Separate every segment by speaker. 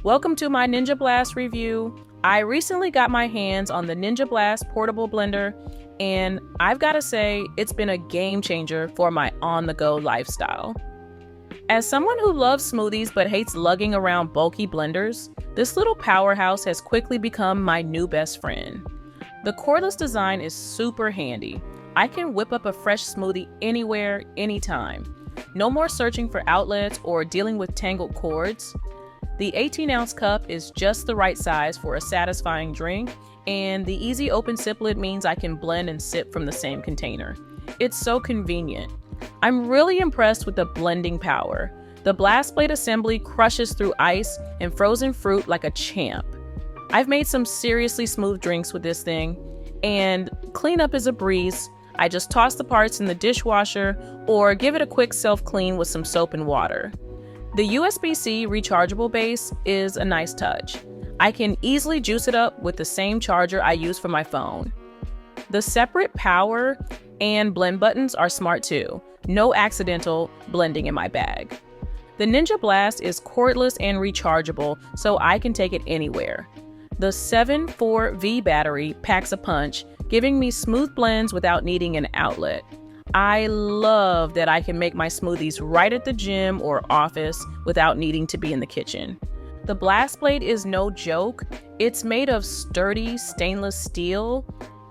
Speaker 1: Welcome to my Ninja Blast review. I recently got my hands on the Ninja Blast portable blender, and I've got to say, it's been a game changer for my on-the-go lifestyle. As someone who loves smoothies but hates lugging around bulky blenders, this little powerhouse has quickly become my new best friend. The cordless design is super handy. I can whip up a fresh smoothie anywhere, anytime. No more searching for outlets or dealing with tangled cords. The 18-ounce cup is just the right size for a satisfying drink, and the easy open sip lid means I can blend and sip from the same container. It's so convenient. I'm really impressed with the blending power. The blast blade assembly crushes through ice and frozen fruit like a champ. I've made some seriously smooth drinks with this thing, and cleanup is a breeze. I just toss the parts in the dishwasher or give it a quick self-clean with some soap and water. The USB-C rechargeable base is a nice touch. I can easily juice it up with the same charger I use for my phone. The separate power and blend buttons are smart too. No accidental blending in my bag. The Ninja Blast is cordless and rechargeable, so I can take it anywhere. The 7-4V battery packs a punch, giving me smooth blends without needing an outlet. I love that I can make my smoothies right at the gym or office without needing to be in the kitchen. The blast blade is no joke. It's made of sturdy stainless steel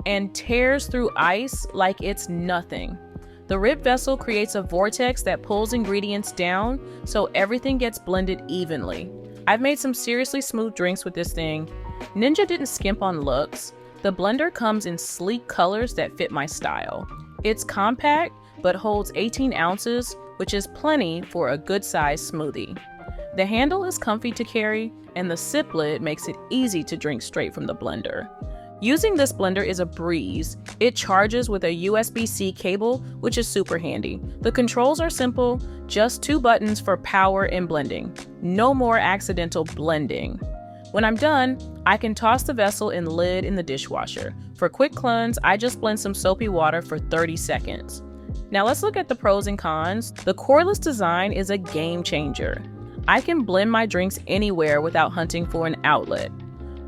Speaker 1: and tears through ice like it's nothing. The rib vessel creates a vortex that pulls ingredients down so everything gets blended evenly. I've made some seriously smooth drinks with this thing. Ninja didn't skimp on looks. The blender comes in sleek colors that fit my style. It's compact, but holds 18 ounces, which is plenty for a good-sized smoothie. The handle is comfy to carry, and the sip lid makes it easy to drink straight from the blender. Using this blender is a breeze. It charges with a USB-C cable, which is super handy. The controls are simple, just 2 buttons for power and blending. No more accidental blending. When I'm done, I can toss the vessel and lid in the dishwasher. For quick cleanse, I just blend some soapy water for 30 seconds. Now let's look at the pros and cons. The cordless design is a game changer. I can blend my drinks anywhere without hunting for an outlet.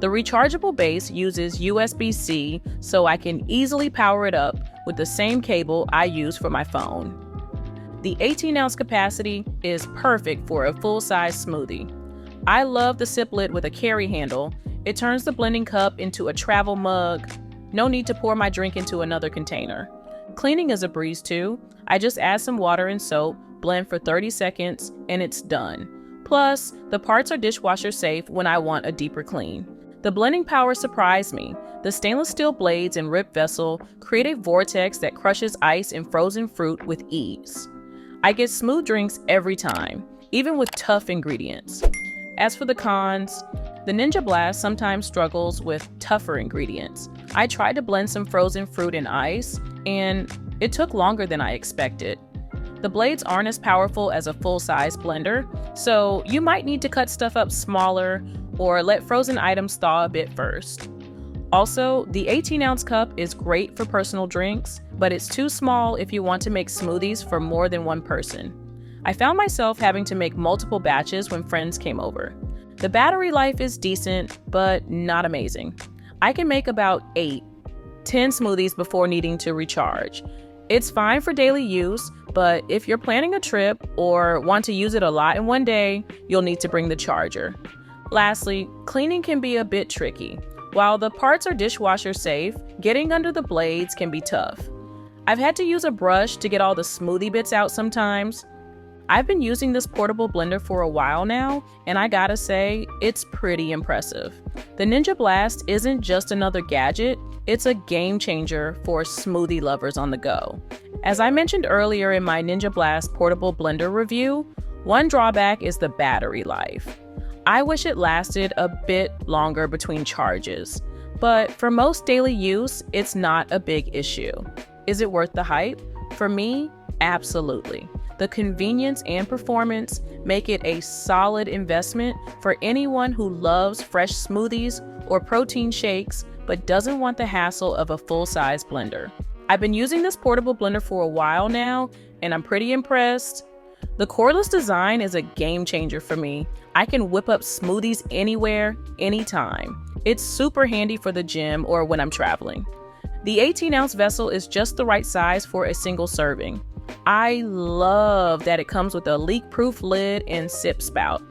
Speaker 1: The rechargeable base uses USB-C, so I can easily power it up with the same cable I use for my phone. The 18-ounce capacity is perfect for a full-size smoothie. I love the sip lid with a carry handle. It turns the blending cup into a travel mug. No need to pour my drink into another container. Cleaning is a breeze too. I just add some water and soap, blend for 30 seconds, and it's done. Plus, the parts are dishwasher safe when I want a deeper clean. The blending power surprised me. The stainless steel blades and rib vessel create a vortex that crushes ice and frozen fruit with ease. I get smooth drinks every time, even with tough ingredients. As for the cons, the Ninja Blast sometimes struggles with tougher ingredients. I tried to blend some frozen fruit and ice, and it took longer than I expected. The blades aren't as powerful as a full-size blender, so you might need to cut stuff up smaller or let frozen items thaw a bit first. Also, the 18-ounce cup is great for personal drinks, but it's too small if you want to make smoothies for more than one person. I found myself having to make multiple batches when friends came over. The battery life is decent, but not amazing. I can make about 8-10 smoothies before needing to recharge. It's fine for daily use, but if you're planning a trip or want to use it a lot in one day, you'll need to bring the charger. Lastly, cleaning can be a bit tricky. While the parts are dishwasher safe, getting under the blades can be tough. I've had to use a brush to get all the smoothie bits out sometimes. I've been using this portable blender for a while now, and I gotta say, it's pretty impressive. The Ninja Blast isn't just another gadget, it's a game changer for smoothie lovers on the go. As I mentioned earlier in my Ninja Blast portable blender review, one drawback is the battery life. I wish it lasted a bit longer between charges, but for most daily use, it's not a big issue. Is it worth the hype? For me, absolutely. The convenience and performance make it a solid investment for anyone who loves fresh smoothies or protein shakes but doesn't want the hassle of a full-size blender. I've been using this portable blender for a while now, and I'm pretty impressed. The cordless design is a game changer for me. I can whip up smoothies anywhere, anytime. It's super handy for the gym or when I'm traveling. The 18-ounce vessel is just the right size for a single serving. I love that it comes with a leak-proof lid and sip spout.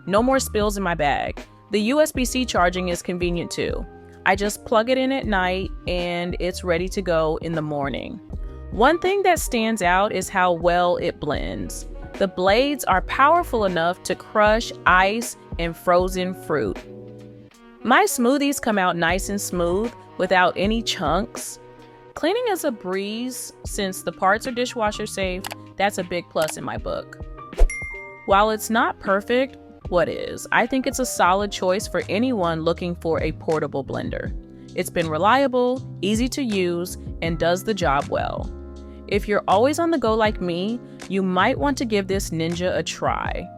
Speaker 1: No more spills in my bag. The USB-C charging is convenient too. I just plug it in at night and it's ready to go in the morning. One thing that stands out is how well it blends. The blades are powerful enough to crush ice and frozen fruit. My smoothies come out nice and smooth without any chunks. Cleaning is a breeze since the parts are dishwasher safe. That's a big plus in my book. While it's not perfect, what is? I think it's a solid choice for anyone looking for a portable blender. It's been reliable, easy to use, and does the job well. If you're always on the go like me, you might want to give this Ninja a try.